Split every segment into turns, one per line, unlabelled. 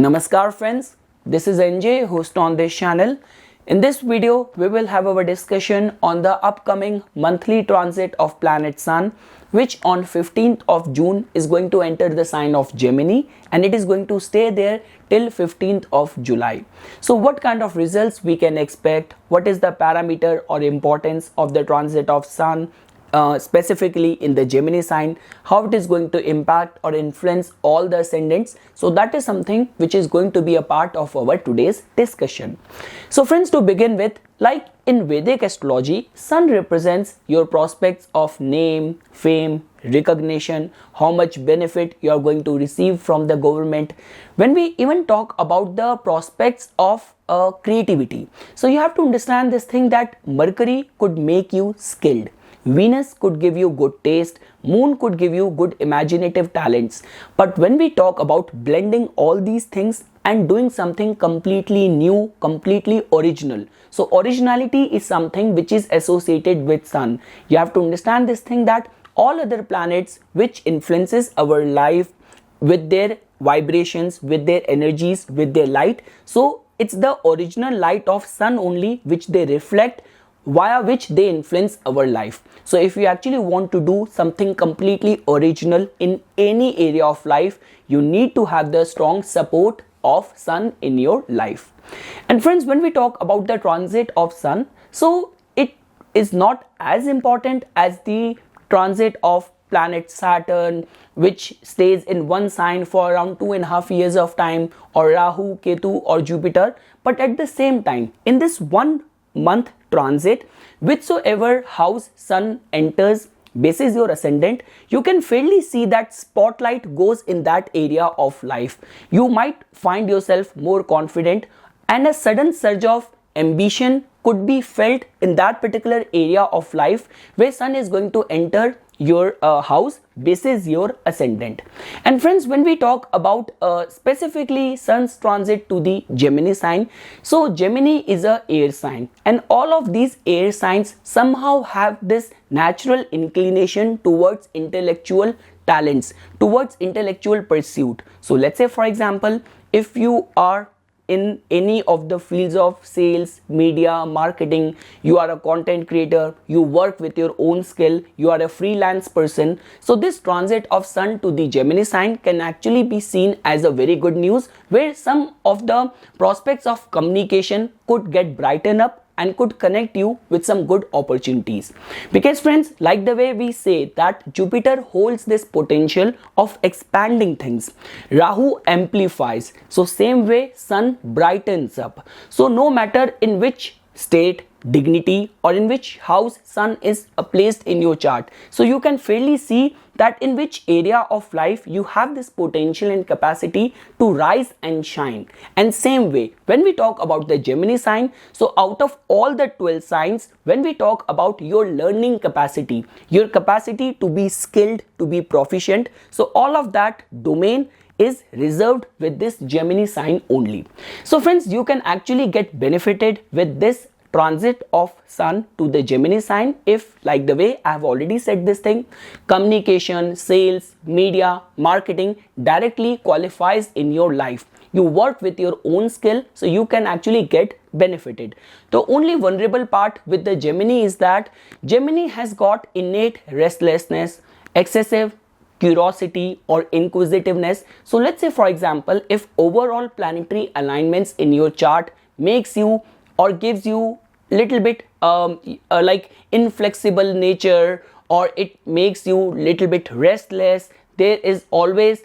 Namaskar friends, this is NJ, host on this channel. In this video, we will have our discussion on the upcoming monthly transit of planet Sun, which on 15th of June is going to enter the sign of Gemini and it is going to stay there till 15th of July. So what kind of results we can expect? What is the parameter or importance of the transit of Sun? Specifically in the Gemini sign, how it is going to impact or influence all the ascendants. So that is something which is going to be a part of our today's discussion. So friends, to begin with, like in Vedic astrology, Sun represents your prospects of name, fame, recognition, how much benefit you are going to receive from the government. When we even talk about the prospects of creativity, so you have to understand this thing that Mercury could make you skilled. Venus could give you good taste, Moon could give you good imaginative talents. But when we talk about blending all these things and doing something completely new, completely original. So originality is something which is associated with Sun. You have to understand this thing that all other planets which influences our life with their vibrations, with their energies, with their light. So it's the original light of Sun only which they reflect, via which they influence our life. So if you actually want to do something completely original in any area of life, you need to have the strong support of Sun in your life. And friends, when we talk about the transit of Sun, so it is not as important as the transit of planet Saturn, which stays in one sign for around 2.5 years of time, or Rahu, Ketu or Jupiter. But at the same time, in this 1 month transit, whichsoever house Sun enters basis your ascendant, you can fairly see that spotlight goes in that area of life. You might find yourself more confident and a sudden surge of ambition could be felt in that particular area of life where Sun is going to enter your house basis your ascendant. And friends, when we talk about specifically Sun's transit to the Gemini sign, so Gemini is a air sign and all of these air signs somehow have this natural inclination towards intellectual talents, towards intellectual pursuit. So let's say for example, if you are in any of the fields of sales, media, marketing, you are a content creator, you work with your own skill, you are a freelance person. So this transit of Sun to the Gemini sign can actually be seen as a very good news where some of the prospects of communication could get brighten up and could connect you with some good opportunities. Because friends, like the way we say that Jupiter holds this potential of expanding things, Rahu amplifies, so same way Sun brightens up. So no matter in which state, dignity or in which house Sun is placed in your chart, so you can fairly see that in which area of life you have this potential and capacity to rise and shine. And same way, when we talk about the Gemini sign, so out of all the 12 signs, when we talk about your learning capacity, your capacity to be skilled, to be proficient, so all of that domain is reserved with this Gemini sign only. So friends, you can actually get benefited with this transit of Sun to the Gemini sign if, like the way I have already said this thing, communication, sales, media, marketing directly qualifies in your life. You work with your own skill, so you can actually get benefited. The only vulnerable part with the Gemini is that Gemini has got innate restlessness, excessive curiosity or inquisitiveness. So let's say for example, if overall planetary alignments in your chart makes you or gives you little bit like inflexible nature, or it makes you little bit restless, there is always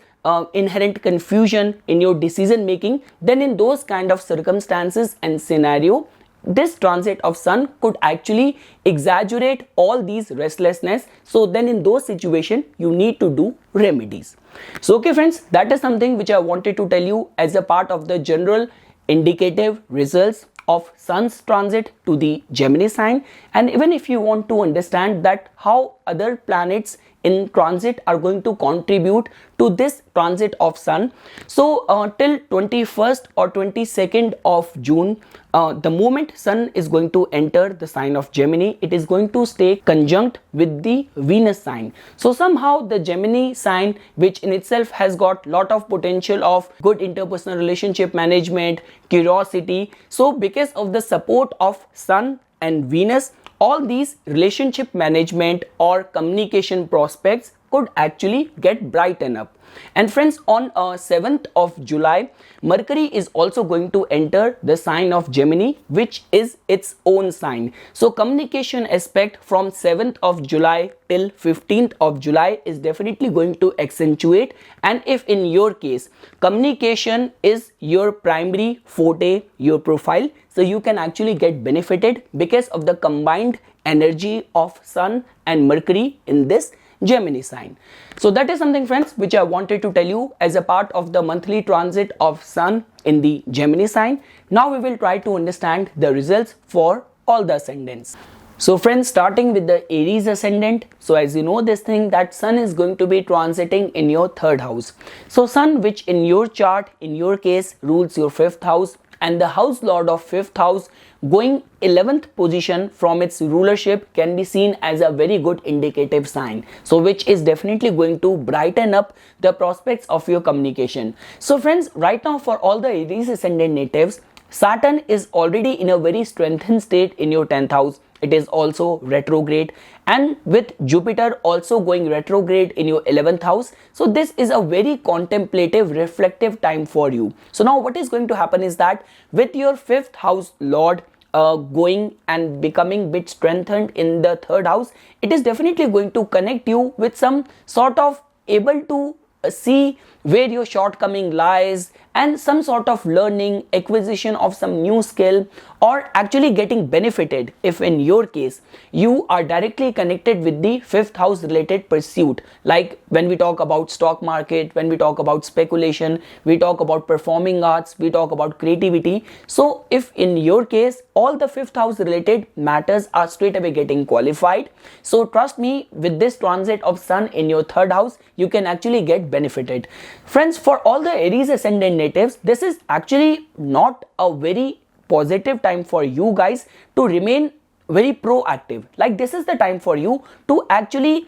inherent confusion in your decision making, then in those kind of circumstances and scenario, this transit of Sun could actually exaggerate all these restlessness. So then in those situations you need to do remedies. So okay friends, that is something which I wanted to tell you as a part of the general indicative results of Sun's transit to the Gemini sign. And even if you want to understand that how other planets in transit are going to contribute to this transit of sun. So till 21st or 22nd of June, the moment sun is going to enter the sign of Gemini, it is going to stay conjunct with the Venus sign. So somehow the Gemini sign, which in itself has got lot of potential of good interpersonal relationship management, curiosity, so because of the support of sun and Venus, all these relationship management or communication prospects could actually get brighten up. And friends, on 7th of July, Mercury is also going to enter the sign of Gemini, which is its own sign. So communication aspect from 7th of July till 15th of July is definitely going to accentuate. And if in your case communication is your primary forte, your profile, so you can actually get benefited because of the combined energy of Sun and Mercury in this Gemini sign. So that is something, friends, which I wanted to tell you as a part of the monthly transit of Sun in the Gemini sign. Now we will try to understand the results for all the ascendants. So friends, starting with the Aries ascendant, so as you know this thing that Sun is going to be transiting in your 3rd house. So Sun, which in your chart, in your case, rules your 5th house, and the house lord of 5th house going 11th position from its rulership can be seen as a very good indicative sign, so which is definitely going to brighten up the prospects of your communication. So friends, right now for all the Aries ascendant natives, Saturn is already in a very strengthened state in your 10th house. It is also retrograde, and with Jupiter also going retrograde in your 11th house, so this is a very contemplative, reflective time for you. So now what is going to happen is that with your 5th house lord going and becoming bit strengthened in the 3rd house, it is definitely going to connect you with some sort of able to see where your shortcoming lies, and some sort of learning, acquisition of some new skill, or actually getting benefited if in your case you are directly connected with the 5th house related pursuit. Like when we talk about stock market, when we talk about speculation, we talk about performing arts, we talk about creativity. So if in your case all the 5th house related matters are straight away getting qualified, so trust me, with this transit of Sun in your 3rd house, you can actually get benefited. Friends, for all the Aries ascendant natives, this is actually not a very positive time for you guys to remain very proactive. Like this is the time for you to actually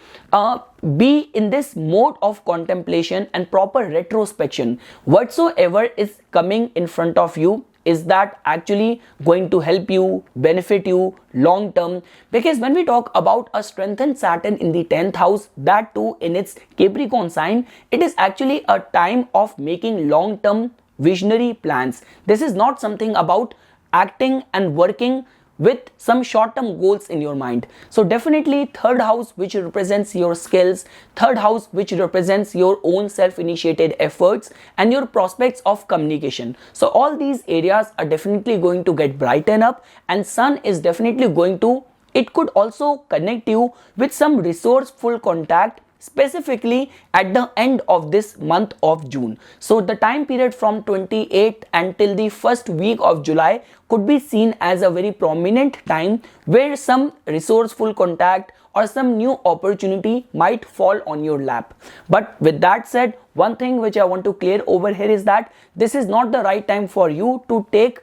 be in this mode of contemplation and proper retrospection. Whatsoever is coming in front of you, is that actually going to help you, benefit you long term? Because when we talk about a strengthened Saturn in the 10th house, that too in its Capricorn sign, it is actually a time of making long term visionary plans. This is not something about acting and working with some short-term goals in your mind. So definitely 3rd house, which represents your skills, 3rd house which represents your own self-initiated efforts and your prospects of communication. So all these areas are definitely going to get brighten up, and Sun is definitely going to, it could also connect you with some resourceful contact, specifically at the end of this month of June. So the time period from 28th until the first week of July could be seen as a very prominent time where some resourceful contact or some new opportunity might fall on your lap. But with that said, one thing which I want to clear over here is that this is not the right time for you to take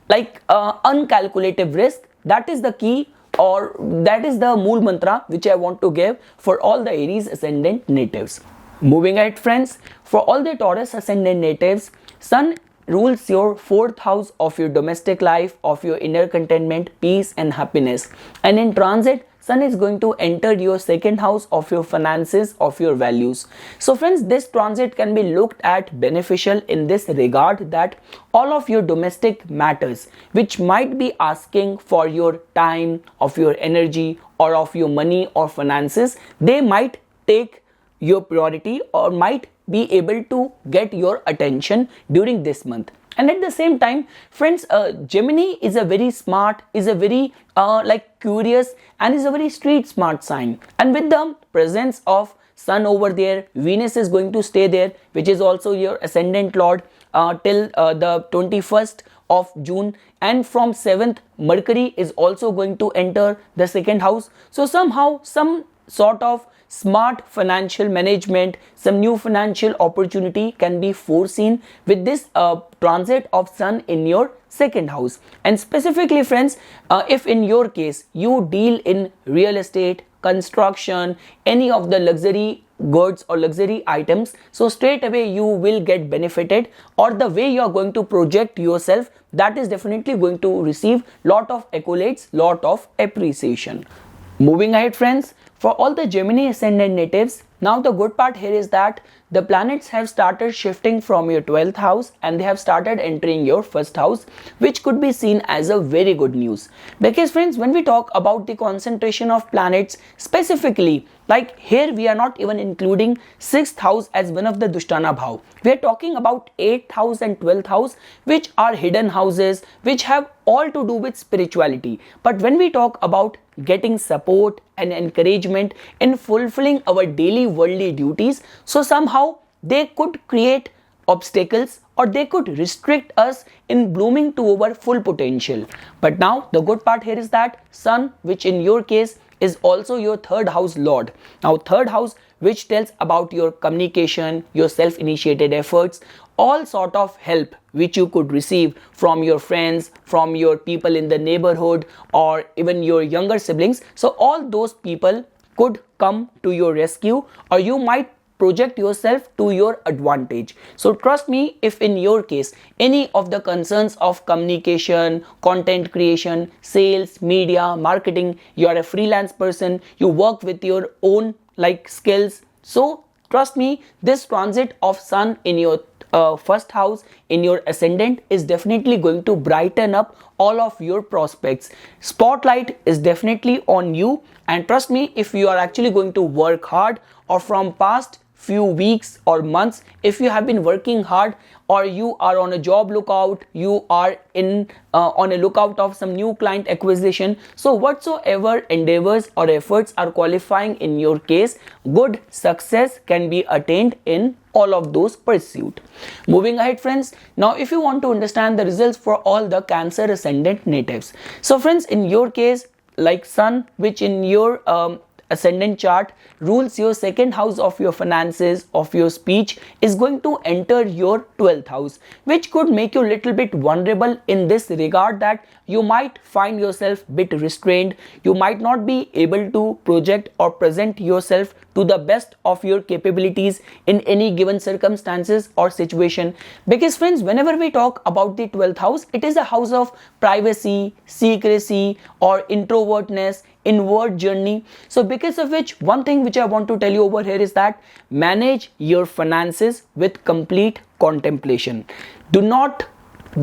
like uncalculative risk. That is the key, or that is the mool mantra which I want to give for all the Aries ascendant natives. Moving ahead, friends, for all the Taurus ascendant natives, Sun rules your 4th house of your domestic life, of your inner contentment, peace and happiness, and in transit Sun is going to enter your 2nd house of your finances, of your values. So friends, this transit can be looked at beneficial in this regard that all of your domestic matters which might be asking for your time, of your energy or of your money or finances, they might take your priority or might be able to get your attention during this month. And at the same time, friends, Gemini is a very smart, is a very like curious and is a very street smart sign. And with the presence of Sun over there, Venus is going to stay there, which is also your ascendant lord till the 21st of June, and from 7th Mercury is also going to enter the 2nd house. So somehow some sort of smart financial management, some new financial opportunity can be foreseen with this transit of sun in your second house. And specifically friends, if in your case you deal in real estate, construction, any of the luxury goods or luxury items, so straight away you will get benefited, or the way you are going to project yourself, that is definitely going to receive lot of accolades, lot of appreciation. Moving ahead friends, for all the Gemini ascendant natives, now the good part here is that the planets have started shifting from your 12th house and they have started entering your first house, which could be seen as a very good news. Because friends, when we talk about the concentration of planets specifically, like here we are not even including 6th house as one of the Dushtana Bhav. We are talking about 8th house and 12th house, which are hidden houses, which have all to do with spirituality. But when we talk about getting support and encouragement in fulfilling our daily worldly duties, so somehow they could create obstacles or they could restrict us in blooming to our full potential. But now the good part here is that sun, which in your case is also your third house lord. Now third house, which tells about your communication, your self-initiated efforts, all sort of help which you could receive from your friends, from your people in the neighborhood, or even your younger siblings. So all those people could come to your rescue, or you might project yourself to your advantage. So trust me, if in your case any of the concerns of communication, content creation, sales, media, marketing, you are a freelance person, you work with your own skills, so trust me, this transit of sun in your first house in your ascendant is definitely going to brighten up all of your prospects. Spotlight is definitely on you, and trust me, if you are actually going to work hard, or from past few weeks or months, if you have been working hard, or you are on a job lookout, you are in on a lookout of some new client acquisition, so whatsoever endeavors or efforts are qualifying in your case, good success can be attained in all of those pursuit. Moving ahead friends, now if you want to understand the results for all the Cancer ascendant natives, so friends, in your case, like sun, which in your ascendant chart rules your second house of your finances, of your speech, is going to enter your 12th house, which could make you a little bit vulnerable in this regard, that you might find yourself bit restrained, you might not be able to project or present yourself to the best of your capabilities in any given circumstances or situation. Because friends, whenever we talk about the 12th house, it is a house of privacy, secrecy, or introvertness, inward journey. So because of which, one thing which I want to tell you over here is that manage your finances with complete contemplation. Do not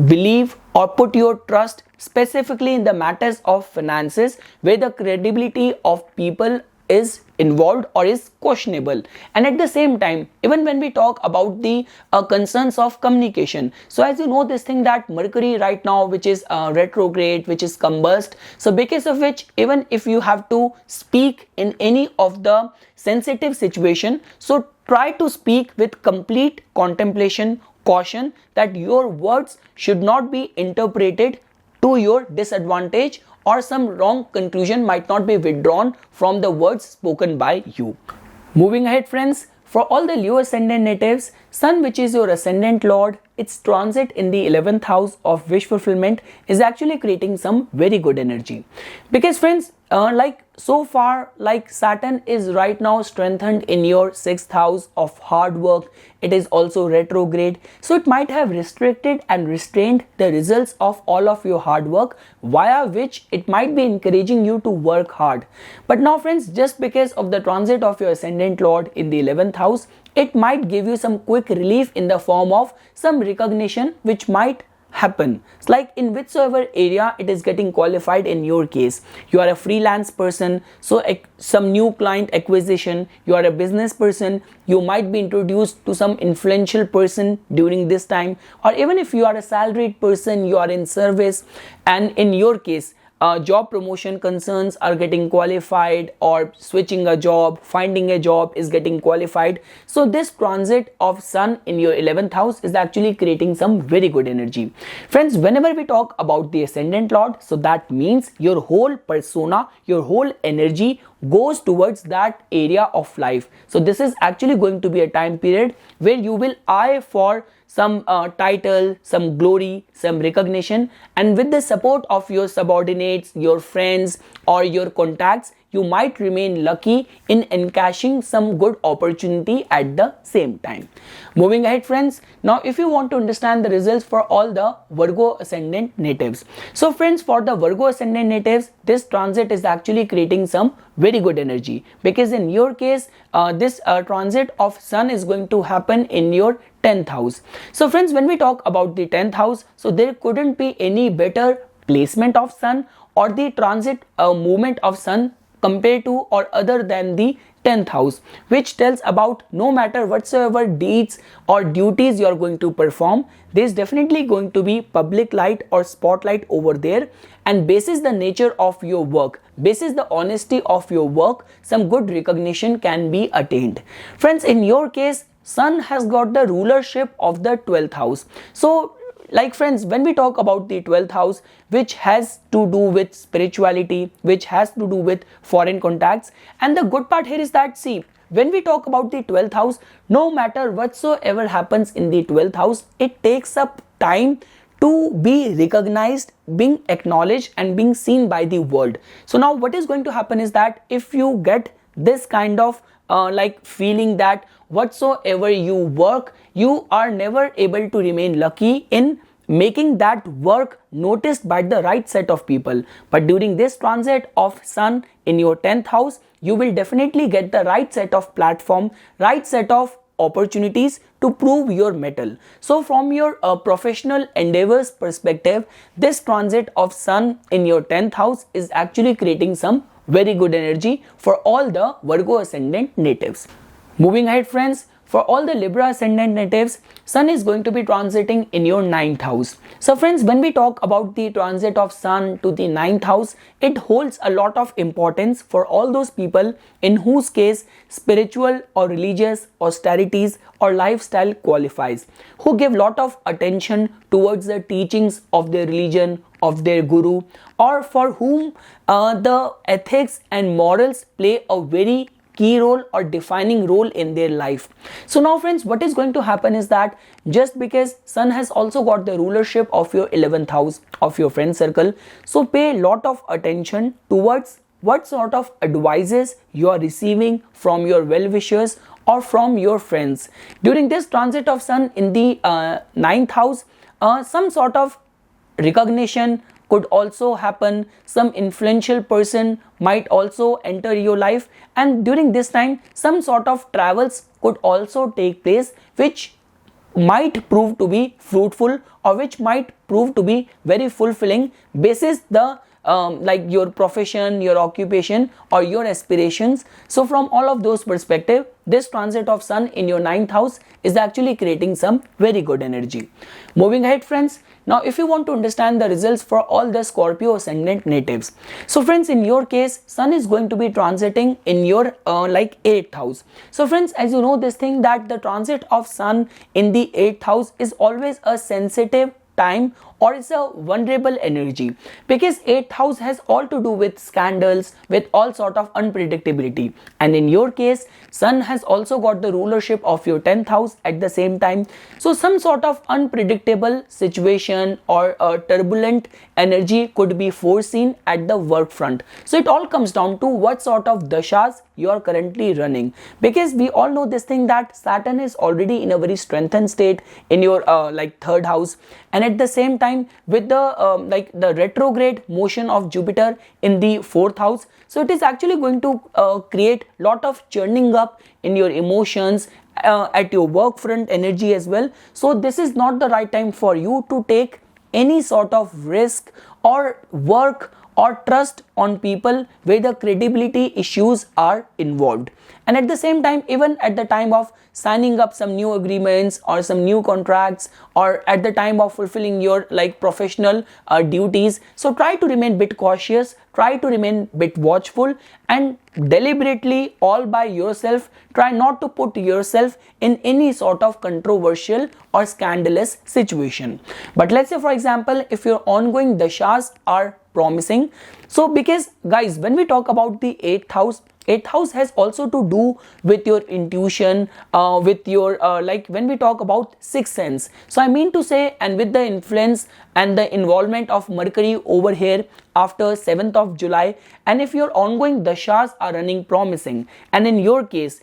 believe or put your trust specifically in the matters of finances where the credibility of people is involved or is questionable. And at the same time, even when we talk about the concerns of communication, so as you know this thing that Mercury right now, which is retrograde, which is combust, so because of which, even if you have to speak in any of the sensitive situation, so try to speak with complete contemplation, caution, that your words should not be interpreted to your disadvantage, or some wrong conclusion might not be withdrawn from the words spoken by you. Moving ahead friends, for all the Leo ascendant natives, sun, which is your ascendant lord, its transit in the 11th house of wish fulfillment is actually creating some very good energy. Because friends, so far, Saturn is right now strengthened in your 6th house of hard work. It is also retrograde, so it might have restricted and restrained the results of all of your hard work, via which it might be encouraging you to work hard. But now friends, just because of the transit of your ascendant lord in the 11th house, it might give you some quick relief in the form of some recognition which might happen. It's like in whichsoever area it is getting qualified. In your case, you are a freelance person, so some new client acquisition, you are a business person, you might be introduced to some influential person during this time, or even if you are a salaried person, you are in service, and in your case job promotion concerns are getting qualified, or switching a job, finding a job is getting qualified. So this transit of sun in your 11th house is actually creating some very good energy. Friends, whenever we talk about the ascendant lord, so that means your whole persona, your whole energy goes towards that area of life. So this is actually going to be a time period where you will eye for some title, some glory, some recognition, and with the support of your subordinates, your friends, or your contacts, you might remain lucky in encashing some good opportunity at the same time. Moving ahead, friends, now if you want to understand the results for all the Virgo ascendant natives. So friends, for the Virgo ascendant natives, this transit is actually creating some very good energy, because in your case, this transit of sun is going to happen in your 10th house. So friends, when we talk about the 10th house, so there couldn't be any better placement of sun or the transit movement of sun compared to or other than the 10th house, which tells about no matter whatsoever deeds or duties you are going to perform, there is definitely going to be public light or spotlight over there, and basis the nature of your work, basis the honesty of your work, some good recognition can be attained. Friends, in your case, sun has got the rulership of the 12th house. So like friends, when we talk about the 12th house, which has to do with spirituality, which has to do with foreign contacts, and the good part here is that, see, when we talk about the 12th house, no matter whatsoever happens in the 12th house, it takes up time to be recognized, being acknowledged, and being seen by the world. So now what is going to happen is that if you get this kind of like feeling that whatsoever you work, you are never able to remain lucky in making that work noticed by the right set of people. But during this transit of sun in your 10th house, you will definitely get the right set of platform, right set of opportunities to prove your mettle. So from your professional endeavors perspective, this transit of sun in your 10th house is actually creating some very good energy for all the Virgo ascendant natives. Moving ahead, friends, for all the Libra ascendant natives, sun is going to be transiting in your 9th house. So friends, when we talk about the transit of sun to the 9th house, it holds a lot of importance for all those people in whose case spiritual or religious austerities or lifestyle qualifies, who give lot of attention towards the teachings of their religion, of their guru, or for whom the ethics and morals play a very key role or defining role in their life. So now friends, what is going to happen is that just because sun has also got the rulership of your 11th house, of your friend circle, so pay a lot of attention towards what sort of advices you are receiving from your well-wishers or from your friends. During this transit of sun in the 9th house, some sort of recognition could also happen, some influential person might also enter your life, and during this time some sort of travels could also take place, which might prove to be fruitful or which might prove to be very fulfilling basis the like your profession, your occupation, or your aspirations. So from all of those perspective, this transit of sun in your 9th house is actually creating some very good energy. Moving ahead, friends, now if you want to understand the results for all the Scorpio ascendant natives, so friends, in your case, sun is going to be transiting in your like 8th house. So friends, as you know this thing that the transit of sun in the 8th house is always a sensitive time, or it's a vulnerable energy, because 8th house has all to do with scandals, with all sort of unpredictability, and in your case sun has also got the rulership of your 10th house at the same time. So some sort of unpredictable situation or a turbulent energy could be foreseen at the work front. So it all comes down to what sort of dashas you are currently running, because we all know this thing that Saturn is already in a very strengthened state in your like 3rd house, and at the same time with the like the retrograde motion of Jupiter in the 4th house, so it is actually going to create lot of churning up in your emotions at your work front energy as well. So this is not the right time for you to take any sort of risk or work or trust on people where the credibility issues are involved. And at the same time, even at the time of signing up some new agreements or some new contracts, or at the time of fulfilling your like professional duties, so try to remain bit cautious, try to remain bit watchful, and deliberately all by yourself try not to put yourself in any sort of controversial or scandalous situation. But let's say, for example, if your ongoing dashas are promising, so because guys, when we talk about the eighth house has also to do with your intuition, with your like when we talk about sixth sense, so I mean to say, and with the influence and the involvement of Mercury over here after 7th of July, and if your ongoing dashas are running promising, and in your case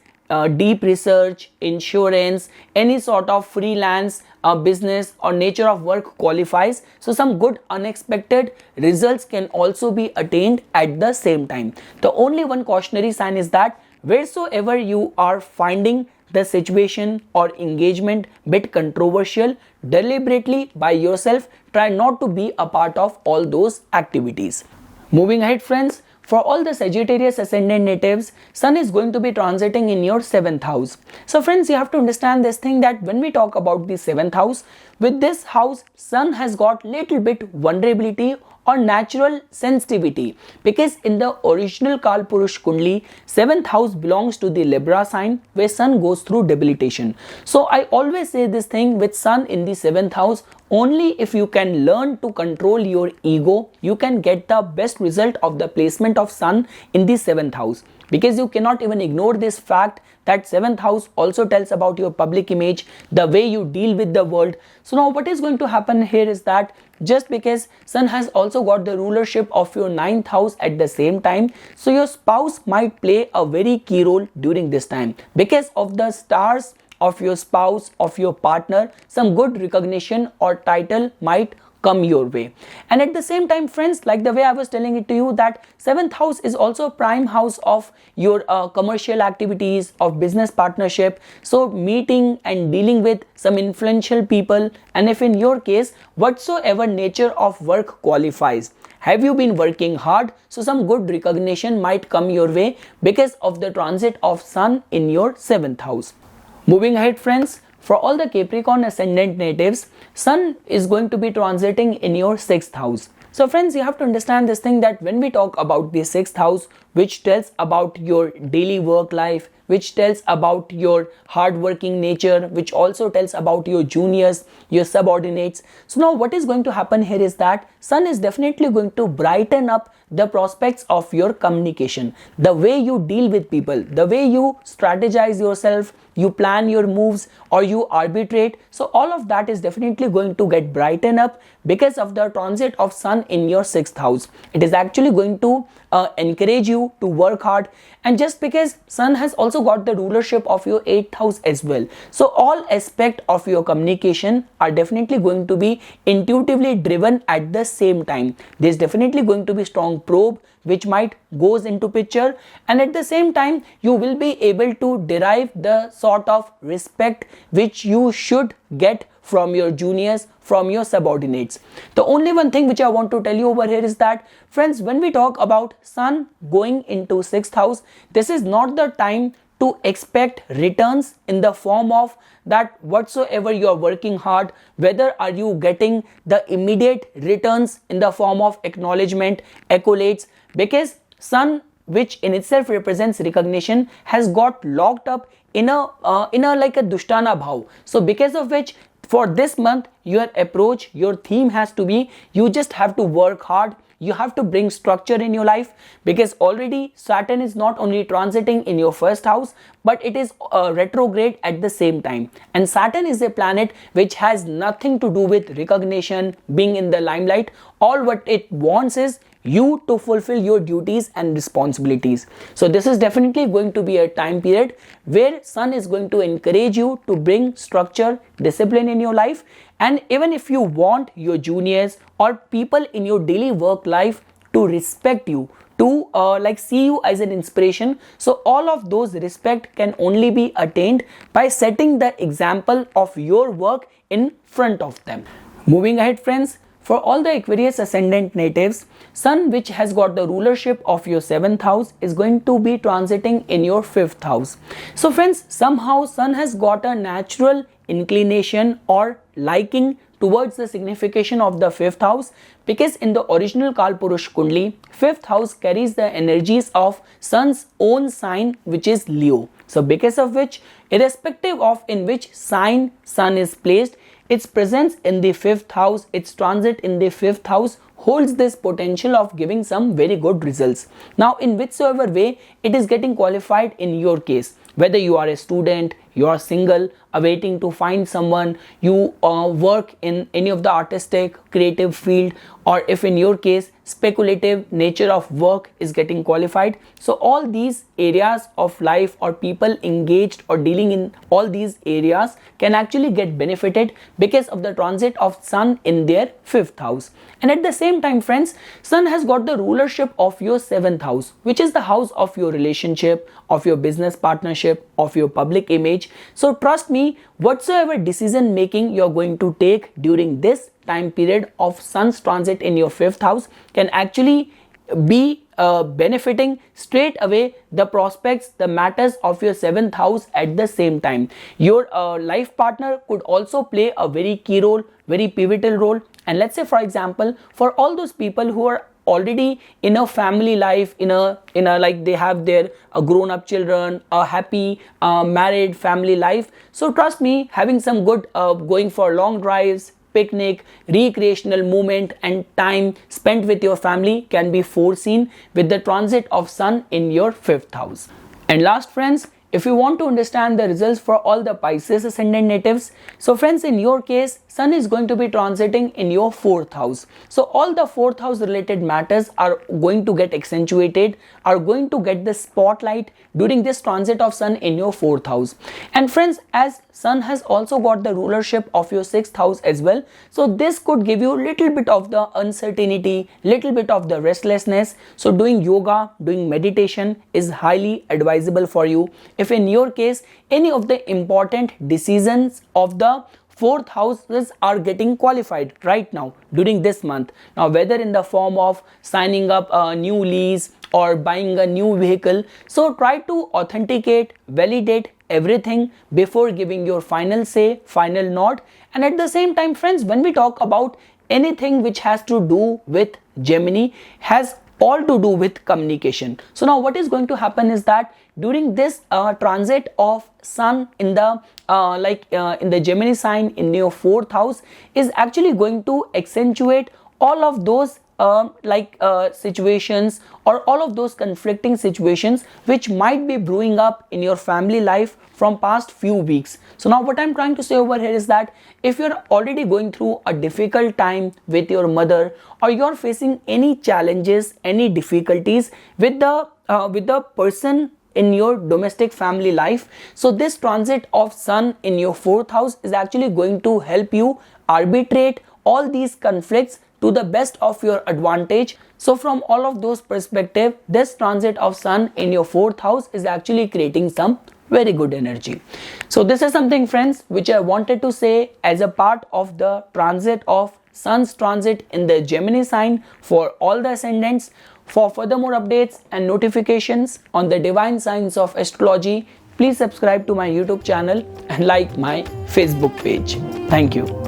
deep research, insurance, any sort of freelance business or nature of work qualifies, so some good unexpected results can also be attained at the same time. The only one cautionary sign is that wheresoever you are finding the situation or engagement bit controversial, deliberately by yourself try not to be a part of all those activities. Moving ahead, friends, for all the Sagittarius ascendant natives, Sun is going to be transiting in your 7th house. So friends, you have to understand this thing that when we talk about the 7th house, with this house, Sun has got little bit vulnerability or natural sensitivity, because in the original Kalpurush Kundli, 7th house belongs to the Libra sign where Sun goes through debilitation. So I always say this thing, with Sun in the 7th house, only if you can learn to control your ego, you can get the best result of the placement of Sun in the 7th house. Because you cannot even ignore this fact that 7th house also tells about your public image, the way you deal with the world. So now what is going to happen here is that just because Sun has also got the rulership of your 9th house at the same time, so your spouse might play a very key role during this time. Because of the stars of your spouse, of your partner, some good recognition or title might come your way. And at the same time, friends, like the way I was telling it to you, that 7th house is also a prime house of your commercial activities, of business partnership, so meeting and dealing with some influential people. And if in your case whatsoever nature of work qualifies, have you been working hard, so some good recognition might come your way because of the transit of Sun in your 7th house. Moving ahead, friends, for all the Capricorn ascendant natives, Sun is going to be transiting in your 6th house. So friends, you have to understand this thing that when we talk about the 6th house, which tells about your daily work life, which tells about your hard-working nature, which also tells about your juniors, your subordinates. So now what is going to happen here is that Sun is definitely going to brighten up the prospects of your communication, the way you deal with people, the way you strategize yourself, you plan your moves, or you arbitrate. So all of that is definitely going to get brightened up because of the transit of Sun in your 6th house. It is actually going to encourage you to work hard, and just because Sun has also got the rulership of your 8th house as well, so all aspect of your communication are definitely going to be intuitively driven at the same time. There's definitely going to be strong probe which might goes into picture, and at the same time you will be able to derive the sort of respect which you should get from your juniors, from your subordinates. The only one thing which I want to tell you over here is that, friends, when we talk about Sun going into 6th house, this is not the time to expect returns in the form of that whatsoever you are working hard, whether are you getting the immediate returns in the form of acknowledgement, accolades, because Sun, which in itself represents recognition, has got locked up in a like a Dushtana bhav. So because of which, for this month, your approach, your theme has to be, you just have to work hard, you have to bring structure in your life, because already Saturn is not only transiting in your 1st house, but it is retrograde at the same time. And Saturn is a planet which has nothing to do with recognition, being in the limelight. All what it wants is you to fulfill your duties and responsibilities. So this is definitely going to be a time period where Sun is going to encourage you to bring structure, discipline in your life. And even if you want your juniors or people in your daily work life to respect you, to like see you as an inspiration, so all of those respect can only be attained by setting the example of your work in front of them. Moving ahead, friends, for all the Aquarius ascendant natives, Sun, which has got the rulership of your 7th house, is going to be transiting in your 5th house. So friends, somehow Sun has got a natural inclination or liking towards the signification of the 5th house, because in the original Kalpurush Kundli, 5th house carries the energies of Sun's own sign, which is Leo. So because of which, irrespective of in which sign Sun is placed, its presence in the 5th house, its transit in the 5th house holds this potential of giving some very good results. Now, in whichsoever way it is getting qualified in your case, whether you are a student, you are single, awaiting to find someone, you work in any of the artistic, creative field, or if in your case speculative nature of work is getting qualified. So all these areas of life or people engaged or dealing in all these areas can actually get benefited because of the transit of Sun in their 5th house. And at the same time, friends, Sun has got the rulership of your 7th house, which is the house of your relationship, of your business partnership, of your public image. So trust me, whatsoever decision making you're going to take during this time period of Sun's transit in your 5th house can actually be benefiting straight away the prospects, the matters of your 7th house at the same time. Your life partner could also play a very key role, very pivotal role. And let's say, for example, for all those people who are already in a family life, in a like they have their grown up children, a happy married family life. So trust me, having some good going for long drives, picnic, recreational movement and time spent with your family can be foreseen with the transit of Sun in your 5th house. And last, friends, if you want to understand the results for all the Pisces ascendant natives, so friends, in your case, Sun is going to be transiting in your 4th house. So all the 4th house related matters are going to get accentuated, are going to get the spotlight during this transit of Sun in your 4th house. And friends, as Sun has also got the rulership of your 6th house as well, so this could give you little bit of the uncertainty, little bit of the restlessness. So doing yoga, doing meditation is highly advisable for you if in your case any of the important decisions of the 4th houses are getting qualified right now during this month. Now, whether in the form of signing up a new lease or buying a new vehicle, so try to authenticate, validate everything before giving your final say, final nod. And at the same time, friends, when we talk about anything which has to do with Gemini, has all to do with communication. So now what is going to happen is that during this transit of Sun in the in the Gemini sign in your 4th house is actually going to accentuate all of those situations or all of those conflicting situations which might be brewing up in your family life from past few weeks. So now what I'm trying to say over here is that if you're already going through a difficult time with your mother, or you're facing any challenges, any difficulties with the person in your domestic family life, so this transit of Sun in your 4th house is actually going to help you arbitrate all these conflicts to the best of your advantage. So from all of those perspectives, this transit of Sun in your 4th house is actually creating some very good energy. So this is something, friends, which I wanted to say as a part of the transit of Sun's transit in the Gemini sign for all the ascendants. For further more updates and notifications on the divine science of astrology, please subscribe to my YouTube channel and like my Facebook page. Thank you.